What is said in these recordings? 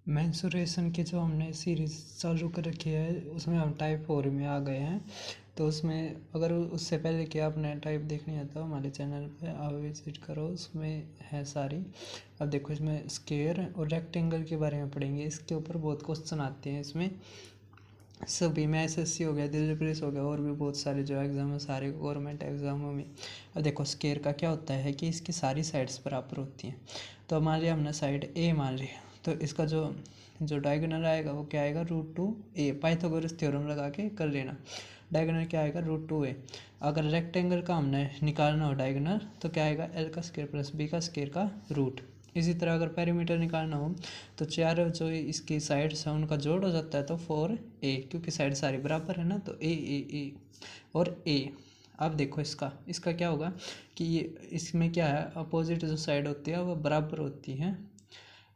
Mensuration की जो हमने सीरीज चालू कर रखी है उसमें हम टाइप 4 में आ गए हैं। तो उसमें अगर उससे पहले कि आपने टाइप देखनी है तो हमारे चैनल पे आप विजिट करो, उसमें है सारी। अब देखो इसमें स्क्वायर और रेक्टेंगल के बारे में पढ़ेंगे, इसके ऊपर बहुत क्वेश्चन आते हैं। इसमें सभी में एसएससी हो गया, दिल्ली पुलिस हो गया, और भी बहुत सारे जो एग्ज़ाम है सारे गवर्नमेंट एग्ज़ामों में। अब देखो स्क्वायर का क्या होता है कि इसकी सारी साइड्स बराबर होती हैं। तो मान लिया हमने साइड ए मान ली, तो इसका जो जो डायगोनल आएगा वो क्या आएगा, √2a। पाइथागोरस थ्योरम लगा के कर लेना। डायगोनल क्या आएगा, √2a। अगर रेक्टेंगल का हमने निकालना हो डायगोनल तो क्या आएगा, l का स्क्वायर प्लस b का स्क्वायर का रूट। इसी तरह अगर पेरीमीटर निकालना हो तो चार जो इसकी साइड्स हैं उनका जोड़ हो जाता है तो 4a, क्योंकि साइड सारी बराबर है ना, तो a और a। अब देखो इसका इसका क्या होगा कि ये इसमें क्या है, अपोजिट जो साइड होती है वो बराबर होती है।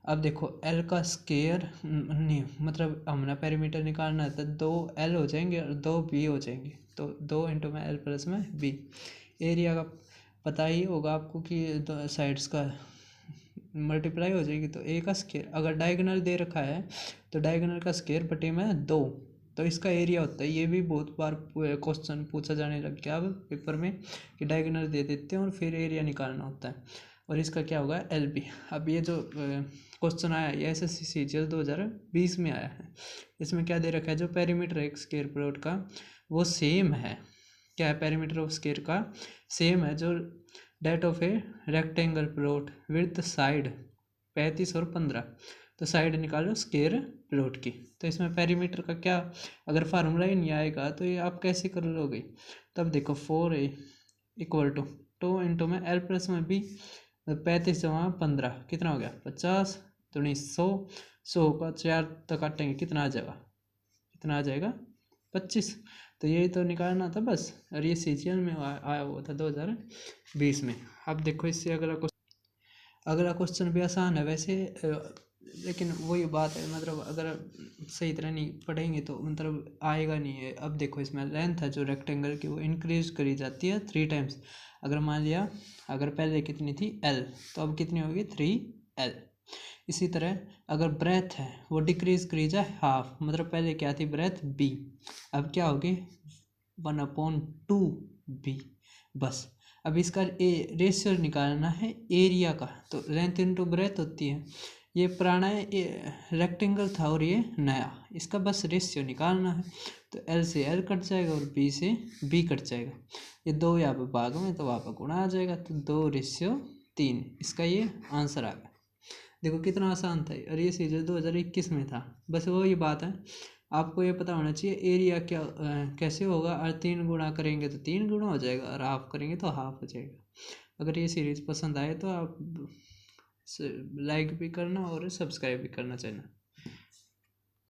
अब देखो l का स्क्वायर नहीं, मतलब हमने पेरीमीटर निकालना है तो 2l हो जाएंगे और 2b हो जाएंगे, तो 2 इंटू में l प्लस में b। एरिया का पता ही होगा आपको कि दो साइड्स का मल्टीप्लाई हो जाएगी, तो a का स्क्वायर अगर डायगोनल दे रखा है तो डायगोनल का स्क्वायर बटे में 2, तो इसका एरिया होता है। ये भी बहुत बार क्वेश्चन पूछा जाने लग गया अब पेपर में कि डायगोनल दे देते हैं और फिर एरिया निकालना होता है। और इसका क्या होगा, LB। अब ये जो क्वेश्चन आया ये SSC CGL 2020 में आया है। इसमें क्या दे रखा है, जो पेरीमीटर है एक स्क्वायर प्लॉट का वो सेम है। क्या है, पेरीमीटर ऑफ स्क्वायर का सेम है जो that of a rectangle plot with side 35 और 15। तो साइड निकालो स्क्वायर प्लॉट की। तो इसमें पेरीमीटर का क्या, अगर फार्मूला ही नहीं आएगा तो ये आप कैसे कर लोगे। तब देखो 4a इक्वल टू 2 इंटू में l प्लस में b, 35 जमा 15 कितना हो गया 50 दूनी 100। 100 का 4 तक काटेंगे कितना आ जाएगा, कितना आ जाएगा 25। तो यही तो निकालना था बस, और ये CGL में आया हुआ था 2020 में। अब देखो इससे अगला क्वेश्चन भी आसान है वैसे, लेकिन वही बात है, मतलब अगर सही तरह नहीं पढ़ेंगे तो मतलब आएगा नहीं है। अब देखो इसमें लेंथ है जो रेक्टेंगल की वो इंक्रीज करी जाती है 3 टाइम्स। अगर मान लिया अगर पहले कितनी थी l, तो अब कितनी होगी 3l। इसी तरह अगर ब्रेथ है वो डिक्रीज करी जाए हाफ, मतलब पहले क्या थी ब्रेथ b, अब क्या होगी 1/2b बस। अब इसका रेशियो निकालना है एरिया का, तो लेंथ इंटू ब्रेथ होती है। ये पुराना रेक्टेंगल था और ये नया, इसका बस रेशियो निकालना है। तो L से L कट जाएगा और B से B कट जाएगा। ये 2 यहाँ पे भाग में तो वहाँ पर गुणा आ जाएगा, तो 2:3, इसका ये आंसर आ गया। देखो कितना आसान था, और ये सीजन 2021 में था। बस वही बात है, आपको ये पता होना चाहिए एरिया क्या कैसे होगा। और 3 गुणा करेंगे तो 3 गुणा हो जाएगा, और हाफ करेंगे तो हाफ हो जाएगा। अगर ये सीरीज़ पसंद आए तो आप लाइक भी करना और सब्सक्राइब भी करना चैनल।